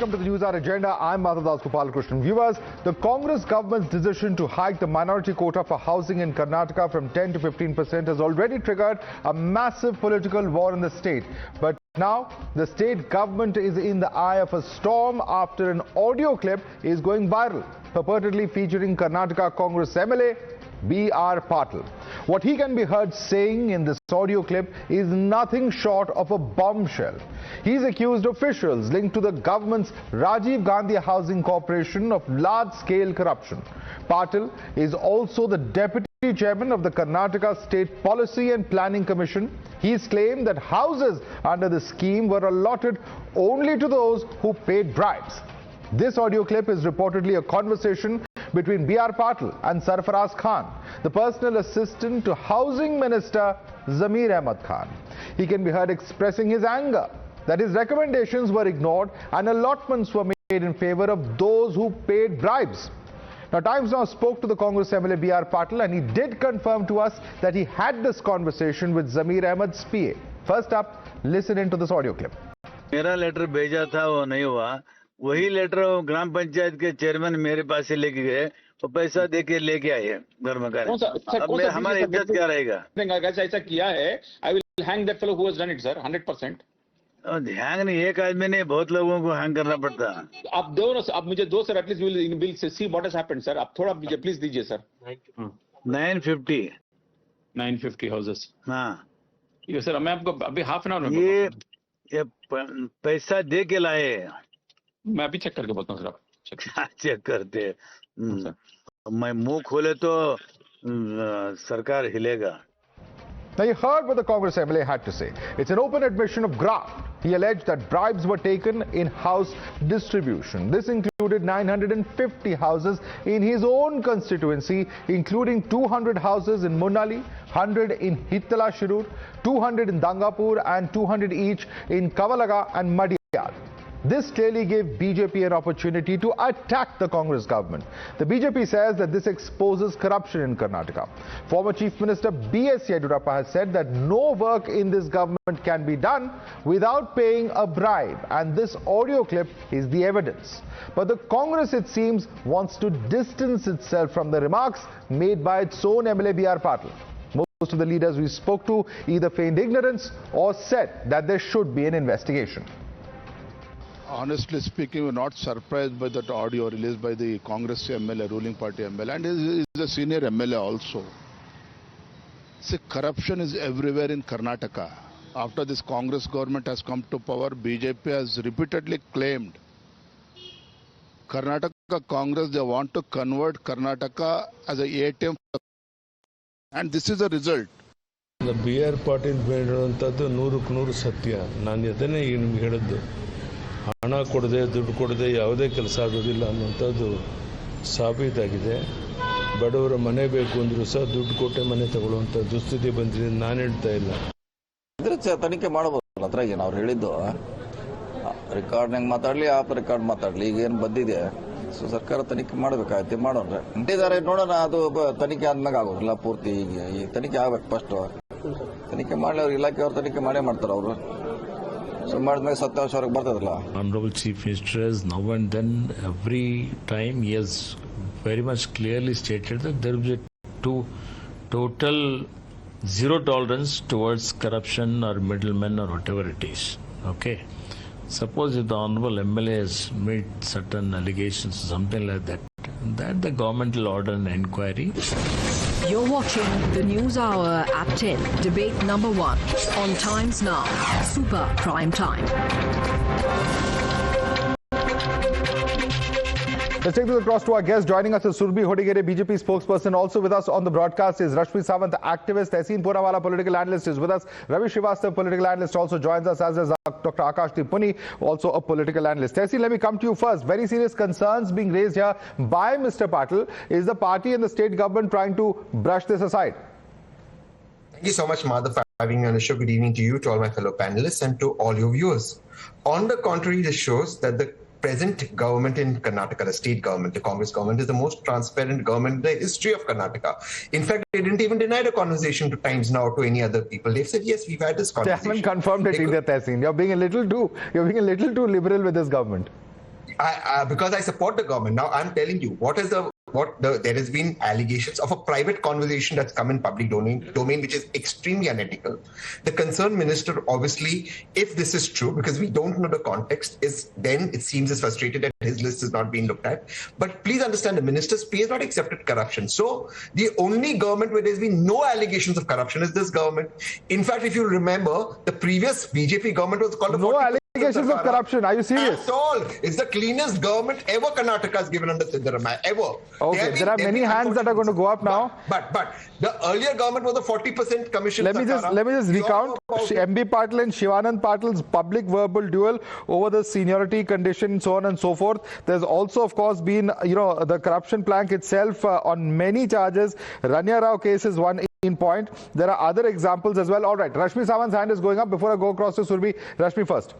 welcome to the Newshour Agenda. I'm Madhavdas G. Viewers, the Congress government's decision to hike the minority quota for housing in Karnataka from 10 to 15% has already triggered a massive political war in the state. But now, the state government is in the eye of a storm after an audio clip is going viral, purportedly featuring Karnataka Congress MLA B.R. Patil. What he can be heard saying in this audio clip is nothing short of a bombshell. He's accused officials linked to the government's Rajiv Gandhi Housing Corporation of large-scale corruption. Patil is also the deputy chairman of the Karnataka State Policy and Planning Commission. He's claimed that houses under the scheme were allotted only to those who paid bribes. This audio clip is reportedly a conversation between B.R. Patil and Sarfaraz Khan, the personal assistant to Housing Minister Zamir Ahmad Khan. He can be heard expressing his anger that his recommendations were ignored and allotments were made in favor of those who paid bribes. Now, Times Now spoke to the Congress MLA B.R. Patil, and he did confirm to us that he had this conversation with Zamir Ahmad's PA. First up, listen into this audio clip. मेरा letter भेजा था वो नहीं हुआ, वही letter ग्राम पंचायत के chairman मेरे पास से लेके गए और पैसा देके लेके आए घर में कर। अब हमारी इज्जत क्या रहेगा? ऐसा किया है, I will hang that fellow who has done it, sir, 100%. Hang नहीं, एक आदमी नहीं, बहुत लोगों को हैंग करना पड़ता है। आप दो, आप मुझे दो sir, at least will see what has happened sir. आप थोड़ा मुझे प्लीज दीजिए सर। 950 हाउसेस। हाँ ये सर, मैं आपको अभी हाफ एन आवर में ये पैसा दे के लाए। मैं अभी चेक करके बताऊँ सर। आप चेक करते मैं मुंह खोले तो सरकार हिलेगा। Now, you heard what the Congress MLA had to say. It's an open admission of graft. He alleged that bribes were taken in house distribution. This included 950 houses in his own constituency, including 200 houses in Munali, 100 in Hittala Shirur, 200 in Dangapur, and 200 each in Kavalaga and Madiyar. This clearly gave BJP an opportunity to attack the Congress government. The BJP says that this exposes corruption in Karnataka. Former Chief Minister B.S. Yedurappa has said that no work in this government can be done without paying a bribe, and this audio clip is the evidence. But the Congress, it seems, wants to distance itself from the remarks made by its own MLA B.R. Patil. Most of the leaders we spoke to either feigned ignorance or said that there should be an investigation. Honestly speaking, we're not surprised by that audio released by the Congress MLA, ruling party MLA, and he is a senior MLA also. See, corruption is everywhere in Karnataka. After this Congress government has come to power, BJP has repeatedly claimed Karnataka Congress, they want to convert Karnataka as an ATM, and this is the result. The B.R. Patil ಹೇಳುವಂತದ್ದು 100% ಸತ್ಯ. ನಾನು ಅದನ್ನೇ ನಿಮಗೆ ಹೇಳಿದ್ದು. ಹಣ ಕೊಡದೆ ದುಡ್ಡು ಕೊಡದೆ ಯಾವುದೇ ಕೆಲಸ ಆಗೋದಿಲ್ಲ ಅನ್ನುವಂಥದ್ದು ಸಾಬೀತಾಗಿದೆ. ಬಡವರ ಮನೆ ಬೇಕು ಅಂದರೂ ಸಹ ದುಡ್ಡು ಕೊಟ್ಟೆ ಮನೆ ತಗೊಳ್ಳುವಂಥ ದುಸ್ಥಿತಿ ಬಂದಿದೆ. ನಾನು ಹೇಳ್ತಾ ಇಲ್ಲ. ಇದ್ರೆ ತನಿಖೆ ಮಾಡಬಹುದು. ಅದ್ರಾಗ ಏನು ಅವ್ರು ಹೇಳಿದ್ದು ರೆಕಾರ್ಡ್ನಾಗ ಮಾತಾಡಲಿ, ಆಪ್ ರೆಕಾರ್ಡ್ ಮಾತಾಡಲಿ, ಈಗ ಏನು ಬಂದಿದೆ ಸೊ ಸರ್ಕಾರ ತನಿಖೆ ಮಾಡಬೇಕಾಗತ್ತೆ. ಮಾಡೋಣ ಇದ್ದಾರೆ ನೋಡೋಣ. ಅದು ತನಿಖೆ ಆದ್ಮೇಲೆ ಆಗೋದಿಲ್ಲ ಪೂರ್ತಿ. ಈಗ ತನಿಖೆ ಆಗ್ಬೇಕು. ಫಸ್ಟ್ ತನಿಖೆ ಮಾಡಲಿ, ಅವ್ರು ಇಲಾಖೆಯವ್ರು ತನಿಖೆ ಮಾಡೇ ಮಾಡ್ತಾರೆ. ಅವರು Honorable Chief Minister has now and then, every time, he has very much clearly stated that there will be total zero tolerance towards corruption or middlemen or whatever it is. Okay. Suppose if the Honorable MLA has made certain allegations or something like that, the government will order an inquiry. You're watching the News Hour at 10, debate number 1 on Times Now, Super Prime Time. Let's take this across to our guest. Joining us is Surbhi Hodigere, BJP spokesperson. Also with us on the broadcast is Rashmi Sawant, activist. Tehseen Poonawala, political analyst, is with us. Ravi Srivastava, political analyst, also joins us, as is Dr. Akashdeep Puni, also a political analyst. Tehseen, let me come to you first. Very serious concerns being raised here by Mr. Patil. Is the party and the state government trying to brush this aside? Thank you so much, Madhav, for having me on the show. Good evening to you, to all my fellow panelists, and to all your viewers. On the contrary, this shows that the present government in Karnataka, the state government, the Congress government, is the most transparent government in the history of Karnataka. In fact, they didn't even deny the conversation to Times Now or to any other people. They've said, yes, we've had this conversation. They haven't confirmed it either, Tehseen. You're being a little too liberal with this government. because I support the government. Now I'm telling you, there has been allegations of a private conversation that's come in public domain, which is extremely unethical. The concerned minister, obviously, if this is true, because we don't know the context, then it seems is frustrated that his list is not being looked at. But please understand, the minister's pay has not accepted corruption. So the only government where there's been no allegations of corruption is this government. In fact, if you remember, the previous BJP government was called no allegations of corruption. Are you serious? At all. It's the cleanest government ever Karnataka has given under Siddaramaiah, ever. Okay, there are many hands that are going to go up now. But the earlier government was a 40% commission. Let me just recount MB Patil and Shivanand Patil's public verbal duel over the seniority condition, so on and so forth. There's also, of course, been the corruption plank itself on many charges. Rania Rao case is one in point. There are other examples as well. All right, Rashmi Sawant's hand is going up. Before I go across to Surbi, Rashmi first.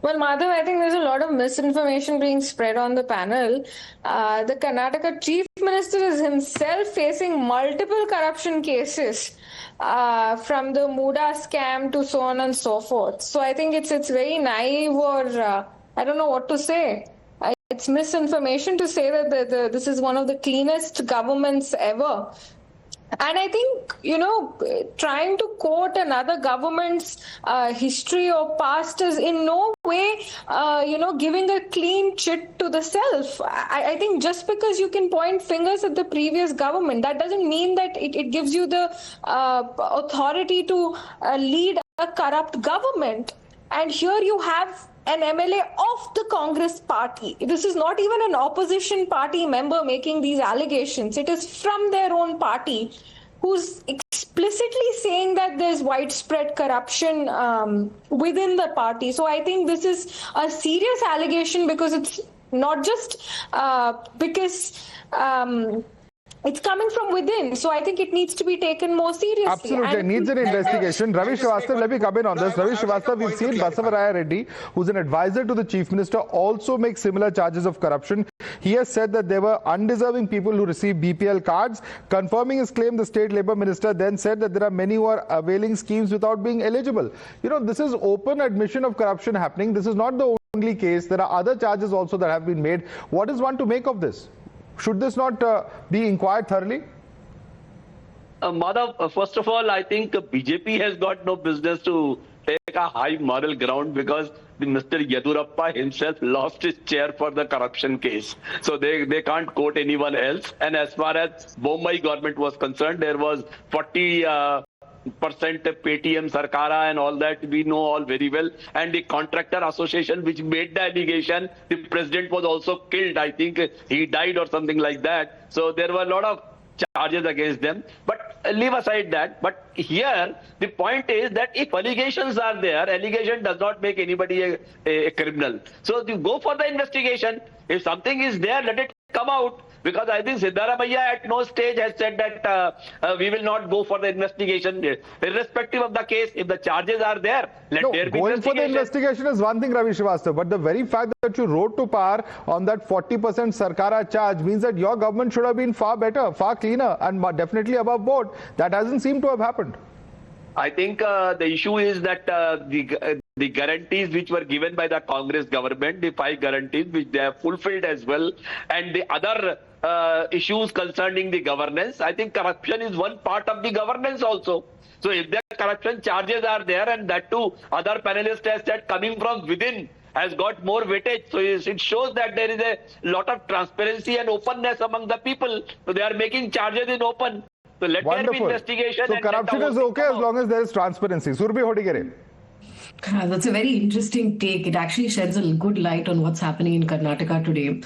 Well, Madhav, I think there's a lot of misinformation being spread on the panel. The Karnataka Chief Minister is himself facing multiple corruption cases, from the Muda scam to so on and so forth. So I think it's very naive, or I don't know what to say. It's misinformation to say that this is one of the cleanest governments ever. And I think, trying to quote another government's history or past is in no way, giving a clean chit to the self. I think just because you can point fingers at the previous government, that doesn't mean that it gives you the authority to lead a corrupt government. And here you have an MLA of the Congress party. This is not even an opposition party member making these allegations. It is from their own party, who's explicitly saying that there's widespread corruption within the party. So I think this is a serious allegation, because it's not just because it's coming from within. So I think it needs to be taken more seriously. Absolutely, it needs an investigation. Ravi Srivastava, let me come in on this. Ravi Srivastava, we've seen Basavaraya Reddy, who's an advisor to the Chief Minister, also make similar charges of corruption. He has said that there were undeserving people who received BPL cards. Confirming his claim, the State Labour Minister then said that there are many who are availing schemes without being eligible. This is open admission of corruption happening. This is not the only case. There are other charges also that have been made. What is one to make of this? Should this not be inquired thoroughly? Madhav, first of all, I think BJP has got no business to take a high moral ground, because Mr. Yedurappa himself lost his chair for the corruption case. So they can't quote anyone else. And as far as Bombay government was concerned, there was 40% Paytm Sarkara and all that, we know all very well. And the contractor association which made the allegation, the president was also killed. I think he died or something like that. So there were a lot of charges against them. But leave aside that. But here the point is that if allegations are there, allegation does not make anybody a criminal. So you go for the investigation. If something is there, let it come out. Because I think Siddaramaiah at no stage has said that we will not go for the investigation. Irrespective of the case, if the charges are there, let there be going for the investigation is one thing, Ravi Srivastava, but the very fact that you rode to power on that 40% Sarkara charge means that your government should have been far better, far cleaner, and definitely above board. That hasn't seemed to have happened. I think the issue is that the guarantees which were given by the Congress government, the 5 guarantees which they have fulfilled as well, and the other issues concerning the governance, I think corruption is one part of the governance also. So if the corruption charges are there, and that too other panelists have said coming from within has got more weightage. So it shows that there is a lot of transparency and openness among the people. So they are making charges in open. So let there be investigation. So corruption is okay as long as there is transparency. Surbi Hodigere. That's a very interesting take. It actually sheds a good light on what's happening in Karnataka today.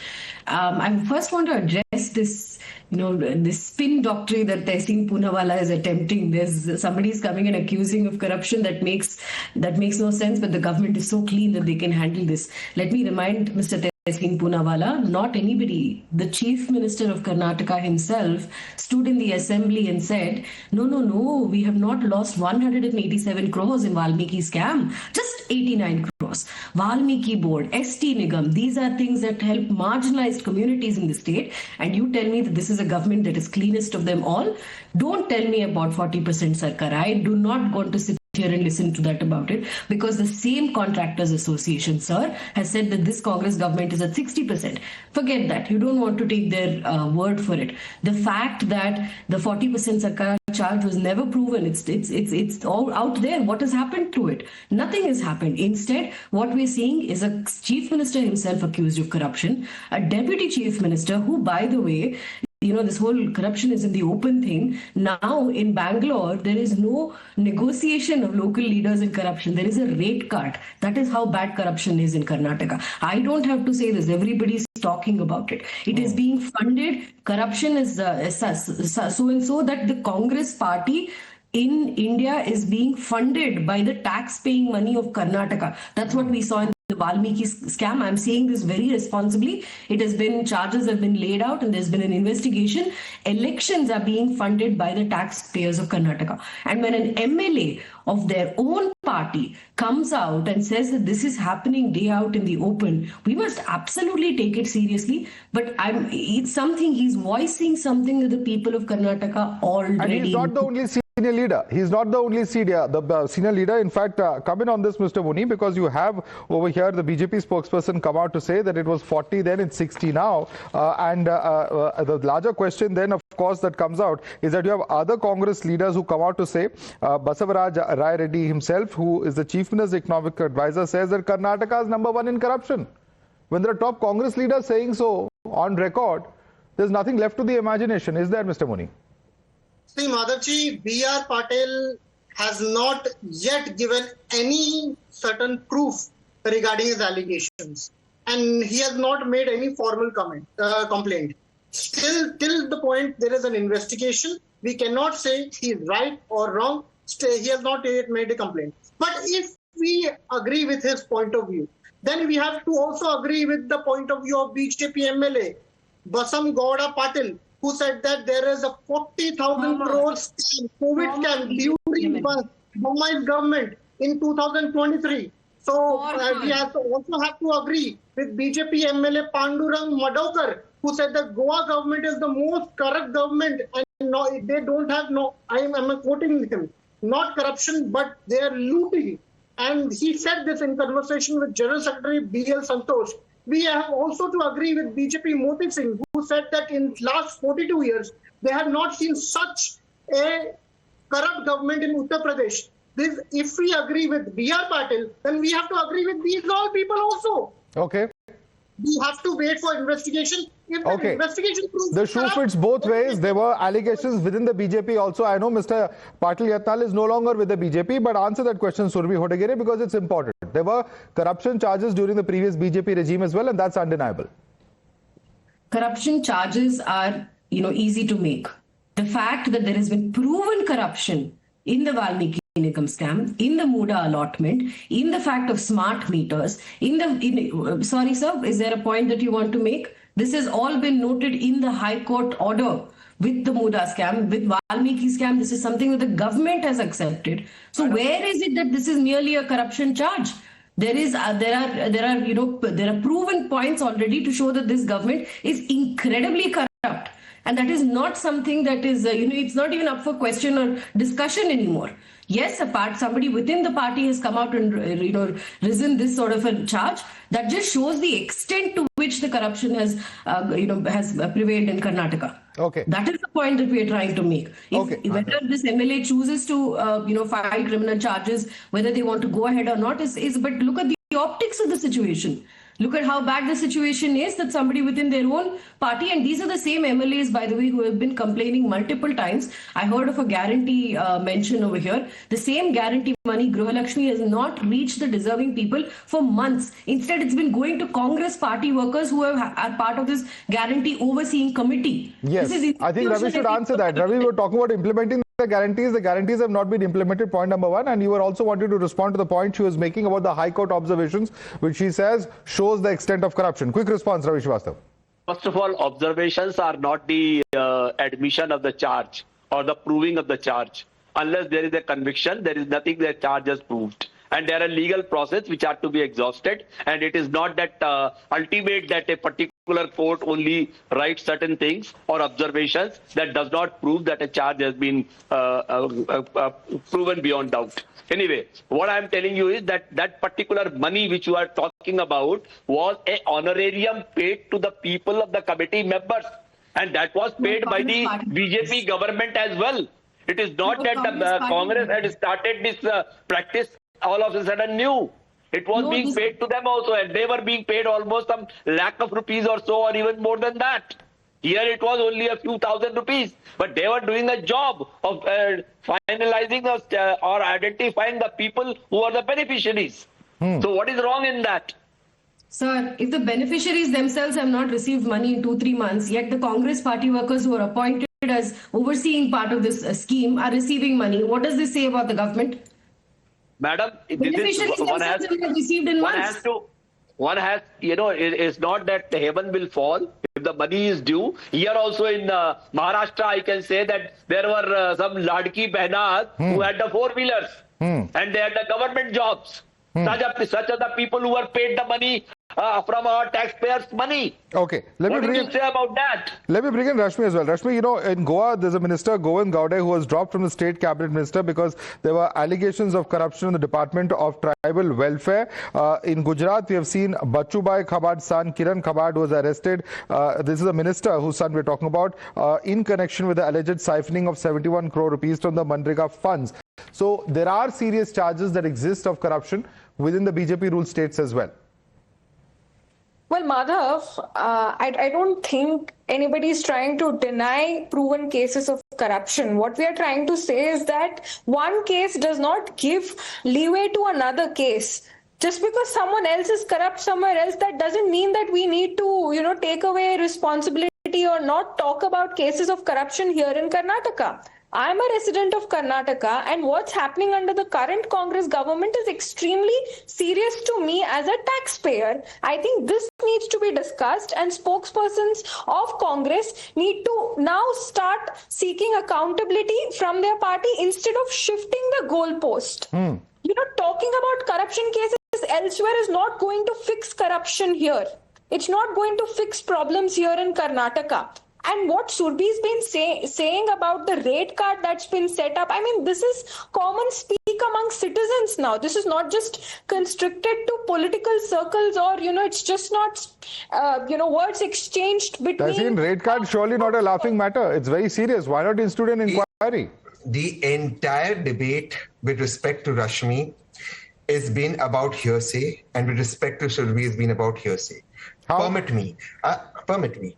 I first want to address this, this spin doctrine that Tehseen Poonawalla is attempting. Somebody's coming and accusing of corruption that makes no sense, but the government is so clean that they can handle this. Let me remind Mr. Tehseen Poonawalla, not anybody, the Chief Minister of Karnataka himself stood in the assembly and said, no, we have not lost 187 crores in Valmiki scam, just 89 crores. Valmiki board, ST Nigam, these are things that help marginalized communities in the state. And you tell me that this is a government that is cleanest of them all. Don't tell me about 40% Sarkar. I do not want to sit here and listen to that about it, because the same Contractors Association, sir, has said that this Congress government is at 60%. Forget that. You don't want to take their word for it. The fact that the 40% Sarkar charge was never proven. It's all out there. What has happened to it? Nothing has happened. Instead, what we're seeing is a chief minister himself accused of corruption, a deputy chief minister who, by the way, this whole corruption is in the open thing. Now in Bangalore, there is no negotiation of local leaders in corruption. There is a rate card. That is how bad corruption is in Karnataka. I don't have to say this. Everybody is talking about it. It is being funded. Corruption is so and so that the Congress party in India is being funded by the tax-paying money of Karnataka. That's what we saw in the Valmiki scam. I'm saying this very responsibly. Charges have been laid out and there's been an investigation. Elections are being funded by the taxpayers of Karnataka. And when an MLA of their own party comes out and says that this is happening day out in the open, we must absolutely take it seriously. But it's something, he's voicing something that the people of Karnataka already... And he's not the only senior leader. He's not the only senior leader. In fact, come in on this, Mr. Muni, because you have over here the BJP spokesperson come out to say that it was 40 then, it's 60 now. The larger question then, of course, that comes out is that you have other Congress leaders who come out to say, Basavaraj Rai Reddy himself, who is the Chief Minister's economic advisor, says that Karnataka is #1 in corruption. When there are top Congress leaders saying so on record, there's nothing left to the imagination. Is there, Mr. Muni? See, Madhavji, B.R. Patel has not yet given any certain proof regarding his allegations. And he has not made any formal complaint. Still, till the point there is an investigation, we cannot say he is right or wrong. He has not yet made a complaint. But if we agree with his point of view, then we have to also agree with the point of view of BJP MLA, Basam Gowda Patil, who said that there is a 40,000 crores COVID scam during Bombai's government in 2023. So we also have to agree with BJP MLA Pandurang Madhavkar, who said that Goa government is the most corrupt government and they don't have I'm quoting him, not corruption, but they are looting. And he said this in conversation with General Secretary B.L. Santosh. We have also to agree with BJP Moti Singh, who said that in last 42 years, they have not seen such a corrupt government in Uttar Pradesh. If we agree with B.R. Patil, then we have to agree with these all people also. Okay. We have to wait for investigation. If the investigation proves the shoe fits both ways. There were allegations within the BJP also. I know Mr. Patil Yatnal is no longer with the BJP, but answer that question, Surabhi Hodegere, because it's important. There were corruption charges during the previous BJP regime as well, and that's undeniable. Corruption charges are, easy to make. The fact that there has been proven corruption in the Valmiki Nigam scam, in the Muda allotment, in the fact of smart meters, sorry sir, is there a point that you want to make? This has all been noted in the High Court order with the Muda scam, with Valmiki scam. This is something that the government has accepted. So where is it that this is merely a corruption charge? There are proven points already to show that this government is incredibly corrupt. And that is not something that is, it's not even up for question or discussion anymore. Yes, somebody within the party has come out and, risen this sort of a charge. That just shows the extent to which the corruption has prevailed in Karnataka. Okay. That is the point that we are trying to make. Whether this MLA chooses to, file criminal charges, whether they want to go ahead or not, but look at the optics of the situation. Look at how bad the situation is, that somebody within their own party, and these are the same MLAs, by the way, who have been complaining multiple times. I heard of a guarantee mention over here. The same guarantee money, Grihalakshmi, has not reached the deserving people for months. Instead, it's been going to Congress party workers who are part of this guarantee overseeing committee. Yes, I think Ravi should answer that. Ravi, we were talking about implementing the guarantees have not been implemented, point number one, and you were also wanting to respond to the point she was making about the High Court observations, which she says shows the extent of corruption. Quick response, Ravi Srivastava. First of all, observations are not the admission of the charge or the proving of the charge. Unless there is a conviction, there is nothing that charge has proved. And there are legal process which are to be exhausted, and it is not that ultimate that a particular particular court only writes certain things or observations, that does not prove that a charge has been proven beyond doubt. Anyway, what I am telling you is that that particular money which you are talking about was a honorarium paid to the people of the committee members, and that was paid by the BJP government as well. It is not that the Congress had started this practice all of a sudden new. It was being paid to them also, and they were being paid almost some lakh of rupees or so, or even more than that. Here it was only a few thousand rupees, but they were doing a job of finalizing or identifying the people who are the beneficiaries. So what is wrong in that? Sir, if the beneficiaries themselves have not received money in 2-3 months, yet the Congress party workers who are appointed as overseeing part of this scheme are receiving money, what does this say about the government? Madam, beneficiaries themselves have not received in months. One has, it's not that the heaven will fall if the money is due. Here also in Maharashtra, I can say that there were some Ladki Behnas who had the four-wheelers and they had the government jobs. Such are the people who were paid the money from our taxpayers' money. Okay, what do you say about that? Let me bring in Rashmi as well. Rashmi, in Goa, there's a minister, Govind Gowde, who was dropped from the state cabinet minister because there were allegations of corruption in the Department of Tribal Welfare. In Gujarat, we have seen Bachubhai Khabad's son, Kiran Khabad, who was arrested. This is a minister whose son we're talking about, in connection with the alleged siphoning of 71 crore rupees from the Manrega funds. So there are serious charges that exist of corruption within the BJP-ruled states as well. Well, Madhav, I don't think anybody is trying to deny proven cases of corruption. What we are trying to say is that one case does not give leeway to another case. Just because someone else is corrupt somewhere else, that doesn't mean that we need to, take away responsibility or not talk about cases of corruption here in Karnataka. I'm a resident of Karnataka, and what's happening under the current Congress government is extremely serious to me as a taxpayer. I think this needs to be discussed, and spokespersons of Congress need to now start seeking accountability from their party instead of shifting the goalpost. Talking about corruption cases elsewhere is not going to fix corruption here. It's not going to fix problems here in Karnataka. And what Surbhi's been saying about the rate card that's been set up, I mean, this is common speak among citizens now. This is not just constricted to political circles or, it's just not, words exchanged between... Taseen, rate card surely not a laughing matter. It's very serious. Why not institute an inquiry? The entire debate with respect to Rashmi has been about hearsay, and with respect to Surbhi has been about hearsay. How? Permit me.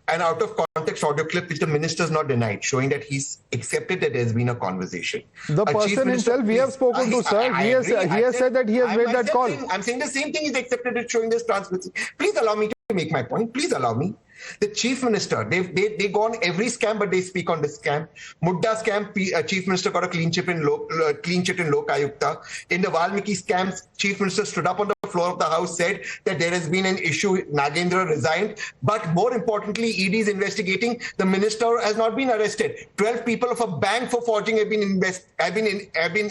An out of context audio clip which the minister has not denied, showing that he's accepted that there's been a conversation. The person himself we have spoken to, sir, he has said that he has made that call. I'm saying the same thing. He's accepted it, showing this transparency. Please allow me to make my point. Please allow me. The chief minister, they go on every scam, but they speak on this scam. Mudda scam, chief minister got a clean chit in Lok Ayukta. In the Valmiki scams, chief minister stood up on the floor of the house, said that there has been an issue, Nagendra resigned. But more importantly, ED is investigating. The minister has not been arrested. 12 people of a bank for forging have been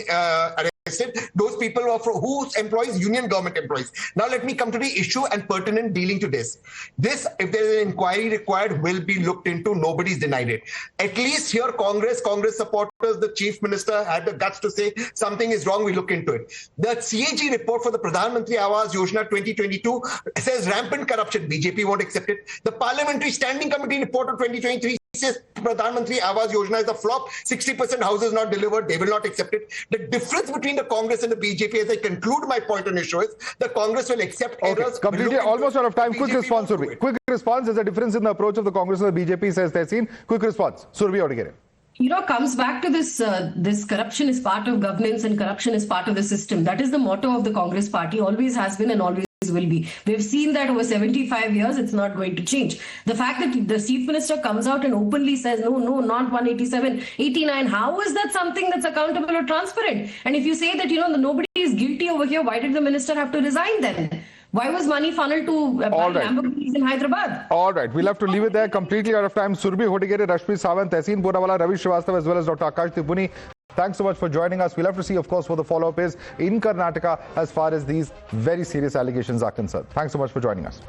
arrested. Those people are whose employees, union government employees. Now let me come to the issue and pertinent dealing to this. This, if there is an inquiry required, will be looked into. Nobody's denied it. At least here, Congress supporters, the chief minister had the guts to say something is wrong, we look into it. The CAG report for the Pradhan Mantri Awas Yojana 2022 says rampant corruption. BJP won't accept it. The Parliamentary Standing Committee report of 2023 says Pradhan Mantri Awas Yojana is a flop. 60% houses not delivered. They will not accept it. The difference between the Congress and the BJP, as I conclude my point on issue, is the Congress will accept errors. Completely, almost out of time. Quick response, Surbhi. Quick response. There's a difference in the approach of the Congress and the BJP, says Taseen. Quick response. Surbhi, how to get it? Comes back to this corruption is part of governance and corruption is part of the system. That is the motto of the Congress party, always has been and always will be. We've seen that over 75 years, it's not going to change. The fact that the chief minister comes out and openly says, no, not 187, 89, how is that something that's accountable or transparent? And if you say that, nobody is guilty over here, why did the minister have to resign then? Why was money funneled to Lamborghinis in Hyderabad? All right, we'll have to leave it there. Completely out of time. Surbhi Hotigere, Rashmi Sawant, Taseen Poonawala, Ravi Srivastava, as well as Dr. Akash Tipuni. Thanks so much for joining us. We'll have to see, of course, what the follow-up is in Karnataka as far as these very serious allegations are concerned. Thanks so much for joining us.